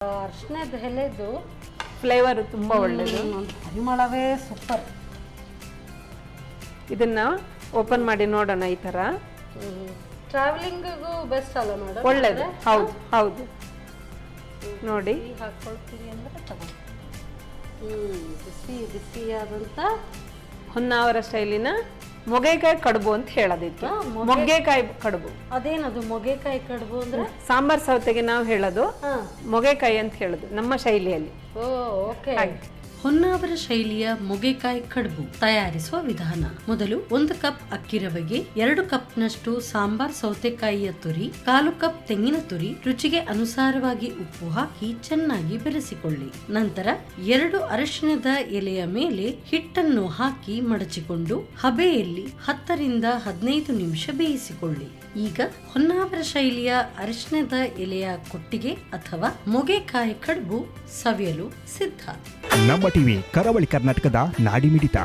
ಅರ್ಶಿಣದ ಎಲೆದು flavour ತುಂಬ ಒಳ್ಳೆಯದು, ಪರಿಮಳವೇ super. ಇದನ್ನ ಓಪನ್ ಮಾಡಿ ನೋಡೋಣ. ಈ ಥರ ಟ್ರಾವೆಲಿಂಗಿಗೂ ಬೆಸ್ಟ್ ಅಲ್ಲ ಮೇಡಮ್? ಒಳ್ಳೇದು, ಹೌದು ಹೌದು. ನೋಡಿ ಹಾಕ್ಕೊಳ್ತೀವಿ ಅಂದರೆ ತಗೊಂಡು ಬಿಸಿ ಬಿಸಿಯಾದಂಥ ಹೊನ್ನಾವರ ಸ್ಟೈಲಿನ ಮೊಗೆಕಾಯಿ ಕಡುಬು ಅಂತ ಹೇಳೋದಿತ್ತು. ಮೊಗೆಕಾಯಿ ಕಡುಬು. ಅದೇನದು ಮೊಗೆಕಾಯಿ ಕಡುಬು ಅಂದ್ರೆ? ಸಾಂಬಾರ್ ಸೌತೆಗೆ ನಾವು ಹೇಳೋದು ಮೊಗೆಕಾಯಿ ಅಂತ ಹೇಳೋದು ನಮ್ಮ ಶೈಲಿಯಲ್ಲಿ. ಓಕೆ. ಹೊನ್ನಾವರ ಶೈಲಿಯ ಮೊಗೆಕಾಯಿ ಕಡುಬು ತಯಾರಿಸುವ ವಿಧಾನ. ಮೊದಲು 1 ಕಪ್ ಅಕ್ಕಿ ರವೆಗೆ 2 ಕಪ್ನಷ್ಟು ಸಾಂಬಾರ್ ಸೌತೆಕಾಯಿಯ ತುರಿ, 1/4 ಕಪ್ ತೆಂಗಿನ ತುರಿ, ರುಚಿಗೆ ಅನುಸಾರವಾಗಿ ಉಪ್ಪು ಹಾಕಿ ಚೆನ್ನಾಗಿ ಬೆರೆಸಿಕೊಳ್ಳಿ. ನಂತರ 2 ಅರಿಶಿಣದ ಎಲೆಯ ಮೇಲೆ ಹಿಟ್ಟನ್ನು ಹಾಕಿ ಮಡಚಿಕೊಂಡು ಹಬೆಯಲ್ಲಿ 10 ರಿಂದ 15 ನಿಮಿಷ ಬೇಯಿಸಿಕೊಳ್ಳಿ. ಈಗ ಹೊನ್ನಾವರ ಶೈಲಿಯ ಅರಿಶಿಣದ ಎಲೆಯ ಕೊಟ್ಟಿಗೆ ಅಥವಾ ಮೊಗೆಕಾಯಿ ಕಡುಬು ಸವಿಯಲು ಸಿದ್ಧ. ನಮ್ಮ ಟಿವಿ ಕರಾವಳಿ ಕರ್ನಾಟಕದ ನಾಡಿಮಿಡಿತ.